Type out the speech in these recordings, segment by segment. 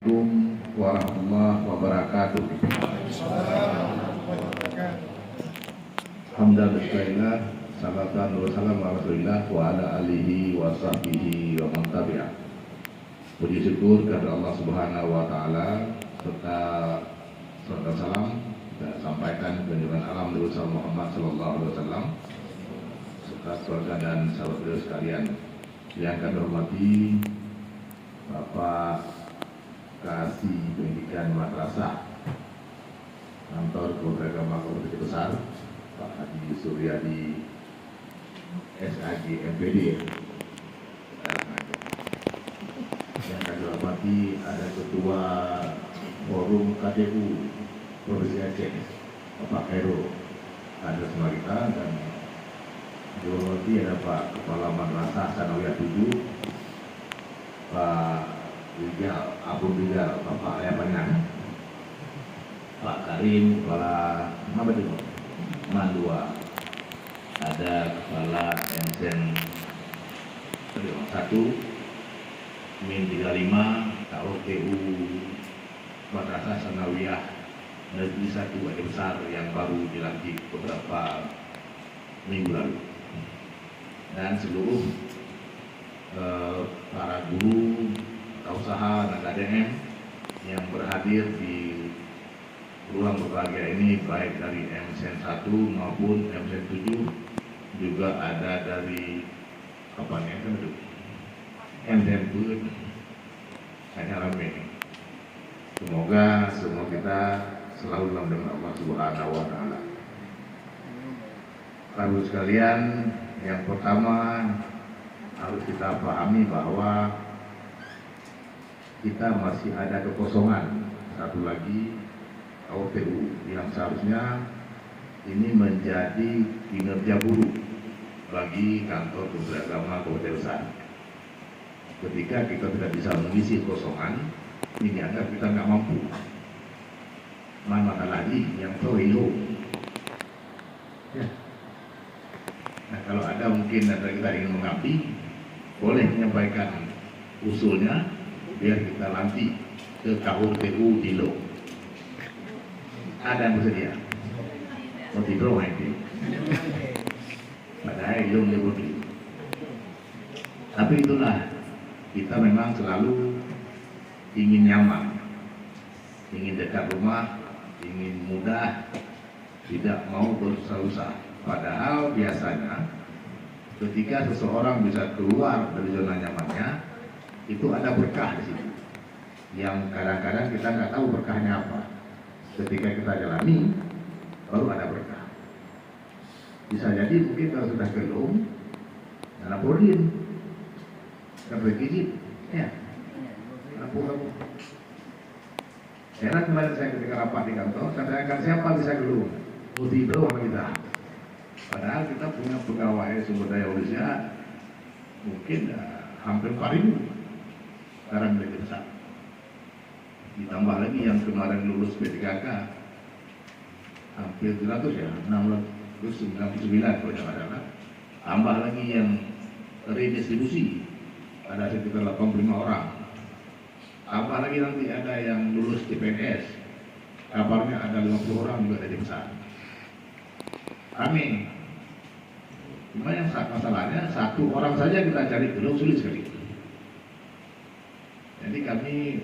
Assalamualaikum warahmatullahi wabarakatuh. Alhamdulillah, salatan wa salam ala Rasulillah wa ala alihi wa sahbihi wa man tabi'ah. Puji syukur kepada Allah Subhanahu wa taala serta salam kita sampaikan kunjungan alam Nabi Muhammad sallallahu alaihi wasallam serta keluarga dan sahabat beliau sekalian. Yang kami hormati Bapak Kasih Pendidikan Madrasah Kantor Kementerian Agama Kabupaten Besar Pak Haji Suryadi SAG MPD. Yang kami hormati ada Ketua Forum KDU Provinsi Aceh Bapak Khairul ada semua kita, dan dihormati ada Pak Kepala Madrasah Sanawiyah 7 Pak Rijal, Abu Rijal, Bapak Ayapanang, Pak Karim, Kepala Mandua, ada Kepala Ensen 1, Min 35, KOTU Madrasah Sanawiyah Negeri 1 Aceh Besar yang baru dilantik beberapa minggu lalu, dan seluruh para guru usaha dan KDM yang berhadir di ruang berbahagia ini, baik dari MSN 1 maupun MSN 7, juga ada dari MSN 7 hanya rame. Semoga semua kita selalu dalam dengan Allah Subhanahu wa taala. Bapak sekalian, yang pertama harus kita pahami bahwa kita masih ada kekosongan satu lagi KOTU yang seharusnya ini menjadi kinerja buruk bagi kantor Kementerian Agama Kabupaten Besar. Ketika kita tidak bisa mengisi kosongan, ini dianggap kita nggak mampu. Mana lagi yang pro-hero. Ya. Nah, kalau ada mungkin kita ingin mengabdi, boleh menyampaikan usulnya biar kita lantik ke KOTU Dilo. Ada yang bersedia? Mau tidur nanti. Padahal belum lebih. Tapi itulah, kita memang selalu ingin nyaman, ingin dekat rumah, ingin mudah, tidak mau bersusah-susah. Padahal biasanya ketika seseorang bisa keluar dari zona nyamannya, itu ada berkah di situ. Yang kadang-kadang kita nggak tahu berkahnya apa. Ketika kita jalani, baru ada berkah. Bisa jadi mungkin kalau sudah gelung, laporin, terbegitu, ya, lapor. Karena kemarin saya ketika rapat di kantor, saya tanyakan siapa bisa gelung, putih belum sama kita. Padahal kita punya pegawai sumber daya manusia mungkin hampir 4.000 sekarang lebih besar. Ditambah lagi yang kemarin lulus P3K hampir 100 ya, 699 kalau tidak salah. Tambah lagi yang redistribusi ada sekitar 85 orang. Tambah lagi nanti ada yang lulus CPNS, kabarnya ada 50 orang juga dari besar. Kami, cuma yang masalahnya satu orang saja kita cari belum sulit sekali. Jadi kami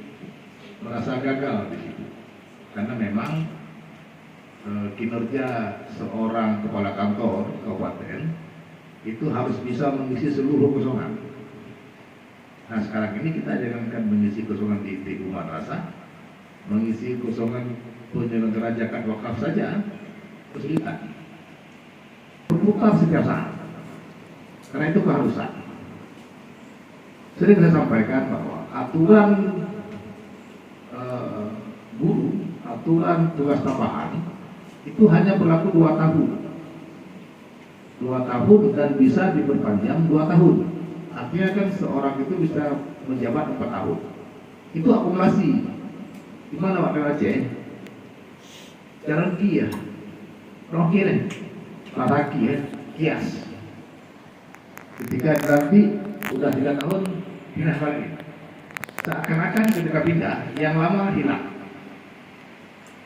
merasa gagal di situ, karena memang kinerja seorang kepala kantor kabupaten itu harus bisa mengisi seluruh kosongan. Nah sekarang ini kita jangankan mengisi kosongan di TU Madrasah, mengisi kosongan penyelenggara zakat wakaf saja kesulitan. Berputar setiap saat, karena itu keharusan. Sering saya sampaikan bahwa aturan guru, aturan tugas tambahan itu hanya berlaku 2 tahun. 2 tahun dan bisa diperpanjang 2 tahun. Artinya kan seorang itu bisa menjabat 4 tahun. Itu akumulasi. Gimana Pak Aceh? Jalan kia, roki nih, laraki ya, kias. Ketika nanti udah 3 tahun, pindah balik. seakan-akan ketika pindah yang lama hilang.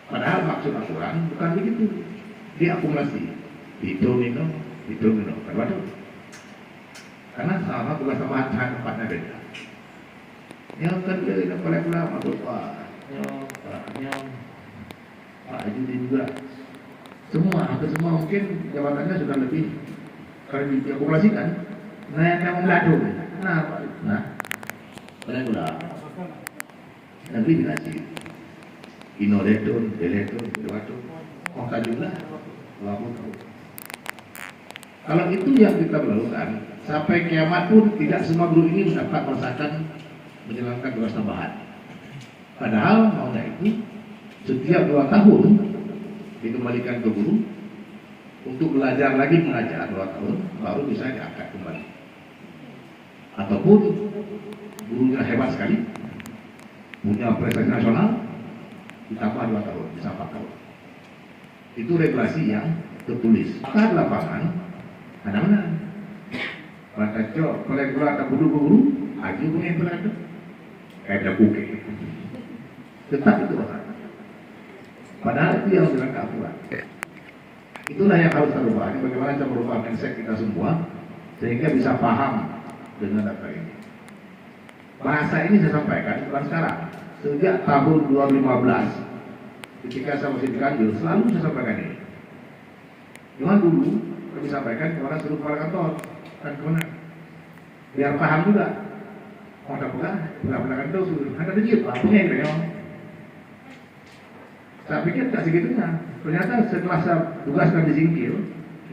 Padahal maksud aturan bukan begitu, diakumulasi, hidro-nino, kedua tuh. Karena sama tugas tambahan tempatnya beda. Yang kedua itu pula maksud Pak Haji juga. Hampir semua mungkin jabatannya sudah lebih kalau diakumulasikan. Nah yang meladu, pula nanti dikasih inoletun, deletun, dewatun, maka jumlah 20 tahun. Kalau itu yang kita lakukan sampai kiamat pun tidak semua guru ini dapat merasakan menjalankan tugas tambahan. Padahal maunya itu setiap 2 tahun dikembalikan ke guru untuk belajar lagi mengajar 2 tahun baru bisa diangkat kembali. Ataupun gurunya hebat sekali, punya prestasi nasional, ditambah 2 tahun, bisa 4 tahun. Itu regulasi yang tertulis. Maka lapangan, mana-mana. Maka cok, kalau guru atau guru, aju punya berada, kayak ada kuke. Tetap itu orang. Padahal itu yang bilang keakuan. Itulah yang harus kita rubah. Bagaimana kita merubah mindset kita semua sehingga bisa paham dengan data ini. Bahasa ini saya sampaikan bukan sekarang. Sejak tahun 2015 ketika saya masih di Kanjur selalu saya sampaikan ini. Cuma dulu kami sampaikan kepada seluruh kepala kantor dan kemana biar paham juga. Oh ada pula kantor sudah ada dikit punya ini ya. Saya pikir tak segitunya. Ternyata setelah saya tugaskan di Singkil,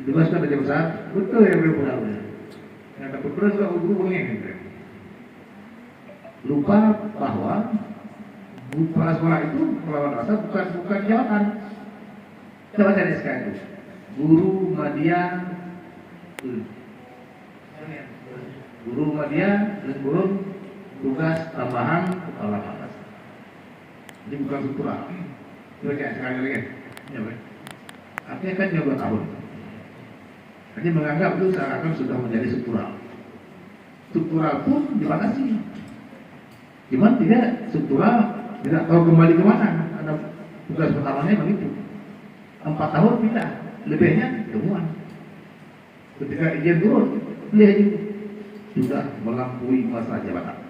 ditugaskan di Jemsat, betul ya beliau. Yang dapat beras juga guru pengen. Lupa bahwa kepala sekolah itu melawan rasa bukan jabatan. Coba cari sekali itu. Guru media dan guru tugas tambahan kepala kelas. Jadi bukan struktural. Coba cari sekali lagi. Ya, artinya kan 2 tahun. Jadi menganggap itu seakan sudah menjadi struktural. Struktural pun dibatasi. Cuman tidak struktural, tidak tahu kembali kemana. Ada tugas pertamanya begitu. 4 tahun pindah, lebihnya temuan. Ketika izin turun, dia sudah melampaui masa jabatan.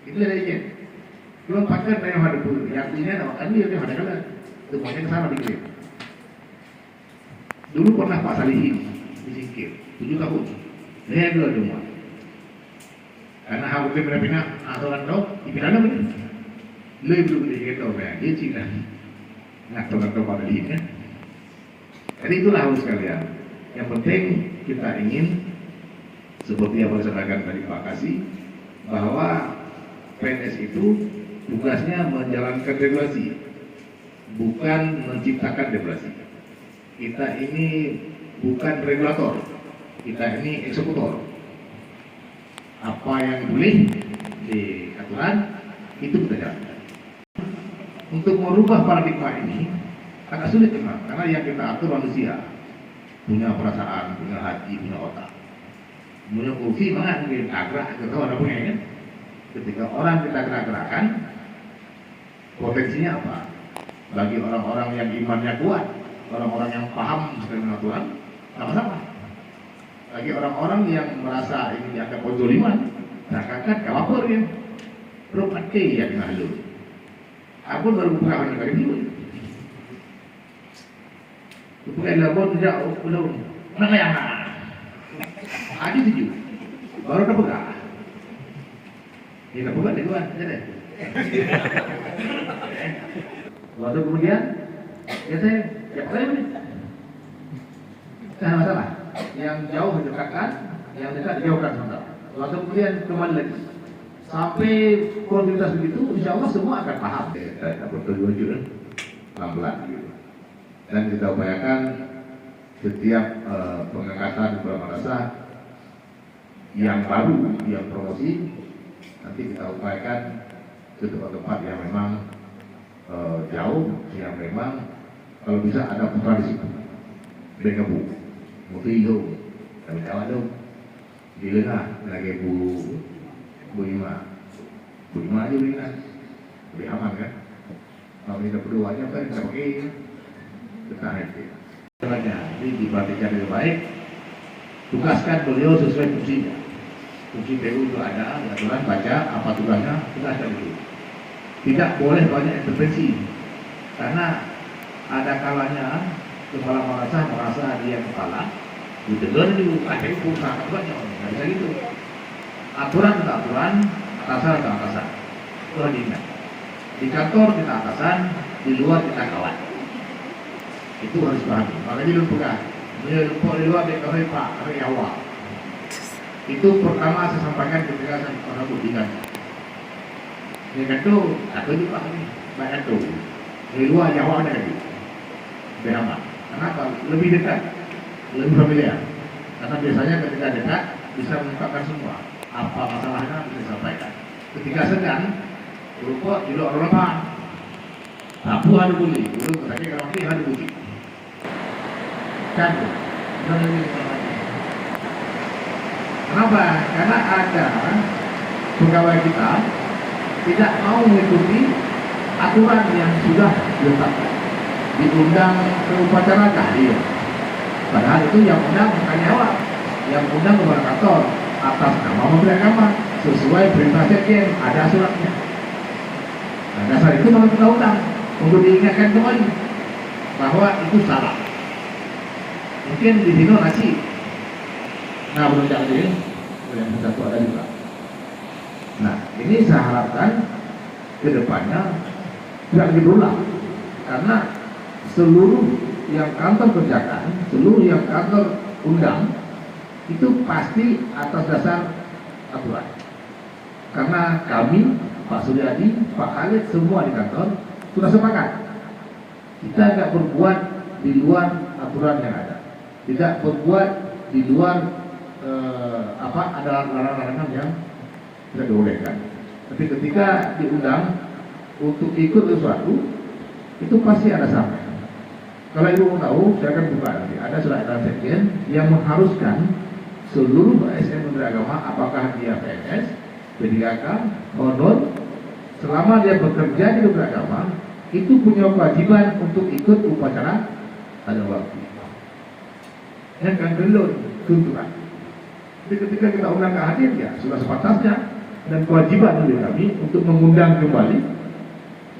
Itu ada izin. Cuma pakai yang ada dulu, yang punya ada dia ada kan. Semuanya ke sana dikirim. Dulu pernah Pak Salihin disingkir 7 tahun. Dia belum semua. Karena harus pindah-pindah aturan dok, dipindah begitu. Lebih belum diketahui ya, dia Cina. Ngatur-ngatur Pak Salihin kan. Jadi itulah harus sekalian. Yang penting kita ingin seperti yang disampaikan tadi Pak Kasih bahwa PNS itu tugasnya menjalankan regulasi, bukan menciptakan regulasi. Kita ini bukan regulator, kita ini eksekutor. Apa yang boleh di aturan itu kita jalankan. Untuk merubah paradigma ini agak sulit memang, karena yang kita atur manusia punya perasaan, punya hati, punya otak, punya kursi mana mungkin agak kita ada punya kan. Ketika orang kita gerak-gerakan, potensinya apa? Bagi orang-orang yang imannya kuat, orang-orang yang paham dengan aturan, sama-sama. Bagi orang-orang yang merasa ini dianggap penzoliman, seakan-akan kawapur ya, perlu pakai ya dengan lu. Aku baru buka hanya kali dulu. Bukan labor jauh belum. Mana yang ada 7, baru dah buka. Dia buka di luar, jadi. Waktu kemudian, ya saya ini. Tidak masalah. Yang jauh didekatkan, yang dekat dijauhkan sementara. Waktu kemudian kembali lagi. Sampai kontinuitas begitu, insya Allah semua akan paham. Kita bertujuan pelan-pelan gitu. Dan kita upayakan setiap pengangkatan beberapa madrasah yang baru, yang promosi, nanti kita upayakan ke tempat-tempat yang memang jauh, yang memang kalau bisa ada putra di situ. Dengan bu, mutiyo, kami kawan dong, di lengah lagi bu Ima. Bagaimana aja begini, lebih aman kan? Kalau kita berdua aja kan kita pakai kita itu. Jadi diperhatikan dengan baik, tugaskan beliau sesuai fungsinya. Fungsi PU itu ada aturan baca apa tugasnya, tugaskan itu. Tidak boleh banyak intervensi, karena ada kalanya kepala merasa dia kepala, ditegur dulu, akhirnya perusahaan banyak, nggak bisa gitu. Aturan kita aturan, atasan kita atasan, itu harus diingat. Di kantor kita atasan, di luar kita kawan. Itu harus pahami. Makanya dulu pegang, di luar dia kawin Pak, kawin awal. Itu pertama saya sampaikan ketika saya pernah buktikan. Ini kan tuh, aku juga ini, banyak tuh. Di luar Jawa ada lagi, lebih aman. Kenapa? Lebih dekat, lebih familiar. Karena biasanya ketika dekat bisa mengungkapkan semua. Apa masalahnya bisa disampaikan. Ketika sedang, berupa juga orang lemah. Apu ada buli, dulu tadi kalau ini ada buli. Kan, kenapa? Karena ada pegawai kita tidak mau mengikuti aturan yang sudah ditetapkan, diundang ke upacara tahliil. Padahal itu yang undang bukan nyawa, yang undang kepala kantor atas nama Menteri Agama sesuai perintah sekjen, ada suratnya. Nah, dasar itu memang kita undang untuk diingatkan kembali bahwa itu salah. Mungkin di sini nasi. Nah, belum jadi yang satu ada juga. Nah, ini saya harapkan ke depannya tidak lagi berulang, karena seluruh yang kantor kerjakan, seluruh yang kantor undang itu pasti atas dasar aturan. Karena kami, Pak Suryadi, Pak Khalid, semua di kantor sudah sepakat. Kita tidak berbuat di luar aturan yang ada, tidak berbuat di luar ada larangan-larangan yang tidak dibolehkan. Tapi ketika diundang untuk ikut sesuatu, itu pasti ada sampai. Kalau ibu mau tahu, saya akan buka nanti. Ada surat edaran sekjen yang mengharuskan seluruh ASN Menteri Agama, apakah dia PNS, P3K, honor, selama dia bekerja di Menteri Agama, itu punya kewajiban untuk ikut upacara ada waktu. Yang kan belum tuntutan. Tapi ketika kita undang ke hadir, ya sudah sepantasnya dan kewajiban bagi kami untuk mengundang kembali,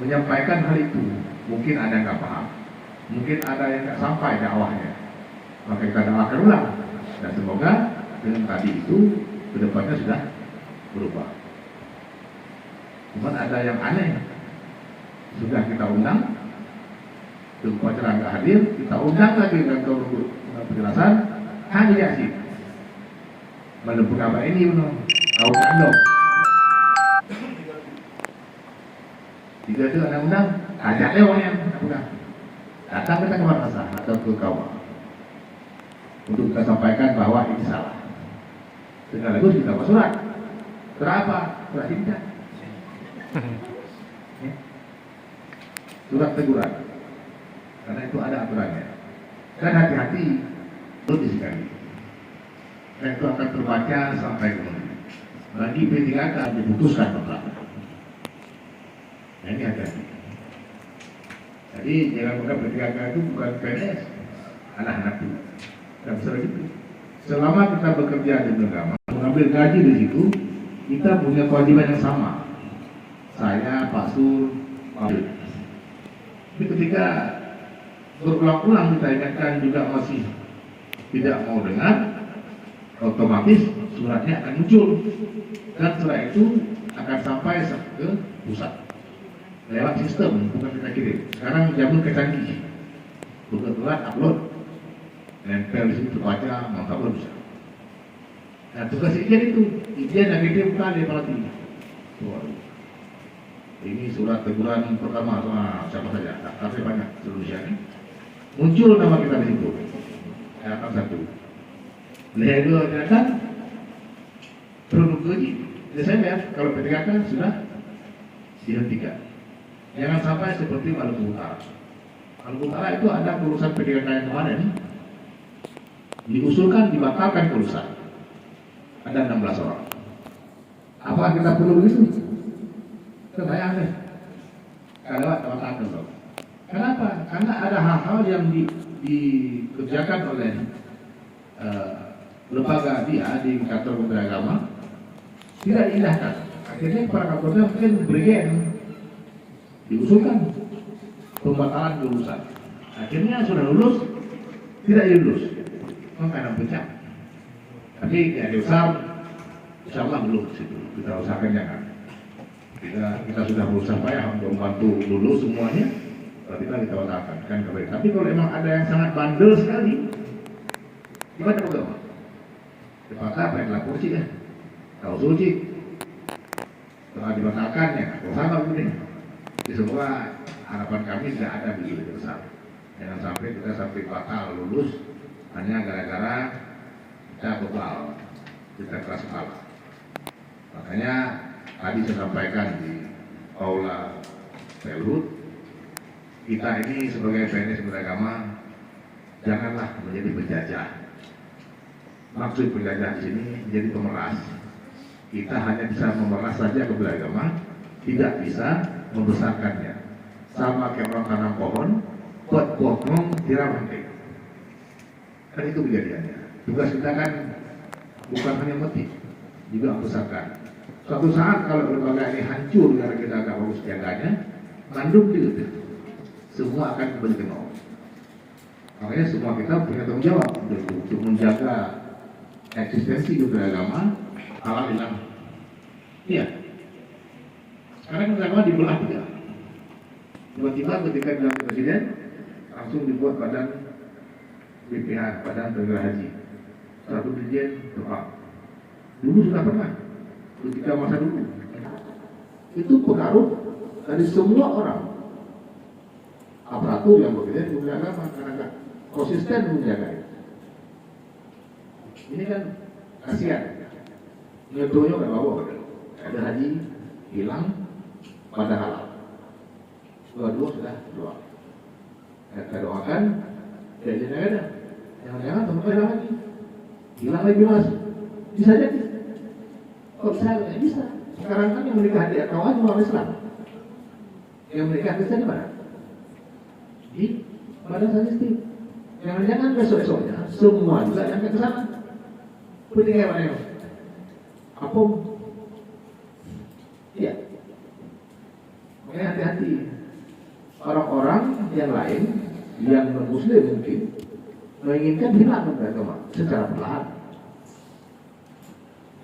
menyampaikan hal itu. Mungkin ada yang nggak paham, mungkin ada yang nggak sampai dakwahnya, maka kita dakwahkan ulang. Dan semoga dengan tadi itu kedepannya sudah berubah. Cuma ada yang aneh, sudah kita undang, ke upacara nggak hadir, kita undang lagi kantor penjelasan, hanya reaksi. Menempuh apa ini menurut kau kandung. Tiga itu ada undang, ajak lewatnya, datang kita ke Makassar atau ke Kawa untuk kita sampaikan bahwa ini salah. Sekaligus kita buat surat. Berapa? Surat tidak. Surat teguran. Karena itu ada aturannya. Dan hati-hati, itu sekali. Dan itu akan terbaca sampai kemudian. Bagi P3K diputuskan perkara. Nah, ini hati-hati. Jadi jangan menganggap P3K itu bukan PNS, anak-anak itu. Tidak bisa gitu. Selama kita bekerja di agama, mengambil gaji di situ, kita punya kewajiban yang sama. Saya, Pak Sur, Pak Sur. Tapi ketika berulang-ulang kita ingatkan juga masih tidak mau dengar, otomatis suratnya akan muncul dan surat itu akan sampai ke pusat lewat sistem, bukan kita kirim. Sekarang zaman kecanggih, kebetulan upload, nempel di situ baca, mengupload bisa. Nah tugas ijen itu, ijen yang kirim kali berarti. Ini surat teguran pertama sama siapa saja, tapi banyak seluruh Indonesia ini. Muncul nama kita di situ, akan satu. Lihat dulu kan produk gaji. Desember kalau P3K sudah dihentikan. Jangan sampai seperti Maluku Utara. Maluku Utara itu ada kelulusan P3K yang kemarin diusulkan dibatalkan kelulusan. Ada 16 orang. Apa kita perlu begitu? Saya aneh. Kalau katakan loh. Kenapa? Karena ada hal-hal yang dikerjakan oleh lembaga dia di kantor Kementerian Agama tidak diindahkan. Akhirnya para kapolda mungkin berikan diusulkan pembatalan kelulusan. Akhirnya sudah lulus, tidak lulus, maka pecah. Tapi ya di besar, insya Allah belum situ. Kita usahakan jangan. Kita sudah berusaha payah untuk membantu lulus semuanya, tapi kita batalkan kan kembali. Tapi kalau memang ada yang sangat bandel sekali, gimana program? Dipaksa apa yang lapor sih ya? Tahu suci, setelah dibatalkan ya, sama begini. Di semua harapan kami tidak ada begitu besar. Jangan sampai kita sampai batal lulus hanya gara-gara kita bebal, kita keras kepala. Makanya tadi saya sampaikan di aula Pelhut, kita ini sebagai PNS beragama janganlah menjadi penjajah. Maksud penjajah di sini menjadi pemeras. Kita hanya bisa memeras saja kepada agama, tidak bisa membesarkannya. Sama kayak orang tanam pohon, buat potong tiram ranting. Kan itu kejadiannya. Tugas kita kan bukan hanya metik, juga membesarkan. Suatu saat kalau lembaga ini hancur karena kita agak bagus jaganya, mandum gitu. Semua akan kembali ke nol. Makanya semua kita punya tanggung jawab untuk menjaga eksistensi agama halal hilang. Iya. Sekarang agama dibelah tiga. Tiba-tiba ketika dilantik presiden langsung dibuat badan BPH, badan penyelenggara haji. Satu dirjen doa. Dulu sudah pernah. Ketika masa dulu. Itu pengaruh dari semua orang. Aparatur yang bekerja di dunia agama karena nggak konsisten menjaga itu. Ini kan kasihan. Ngedonya nggak bawa. Ada haji hilang pada halal. Dua-dua sudah doa. Kita doakan, jadi ada. Jangan-jangan teman hilang lagi. Hilang lagi mas. Bisa jadi. Kalau saya nggak bisa. Sekarang kan yang menikah di kawan cuma orang Islam. Yang menikah Kristen di mana? Di badan statistik. Jangan-jangan besok-besoknya semua juga yang ke sana. Penting yang mana? Apa? Iya. Makanya hati-hati. Orang-orang yang lain yang non-muslim mungkin menginginkan hilang dari agama secara perlahan.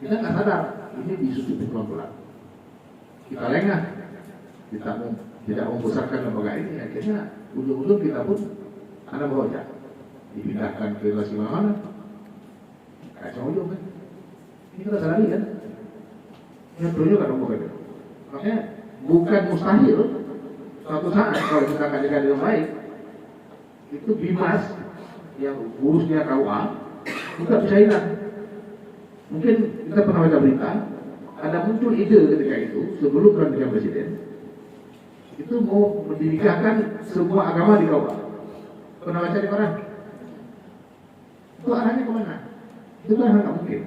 Kita nggak sadar ini disusupi pelan-pelan. Kita lengah, kita tidak membesarkan lembaga ini, akhirnya ujung-ujung kita pun ada beroja dipindahkan ke relasi mana-mana. Kacau ujung kan? Ini kita sadari kan? Ini perlu kan bukan? Makanya bukan mustahil. Suatu saat kalau kita kajikan dengan baik, itu bimas yang urusnya KUA juga bisa hilang. Mungkin kita pernah baca berita, ada muncul ide ketika itu sebelum pelantikan presiden, itu mau mendirikan semua agama di KUA. Pernah baca di koran? Itu arahnya kemana? Itu kan nggak mungkin.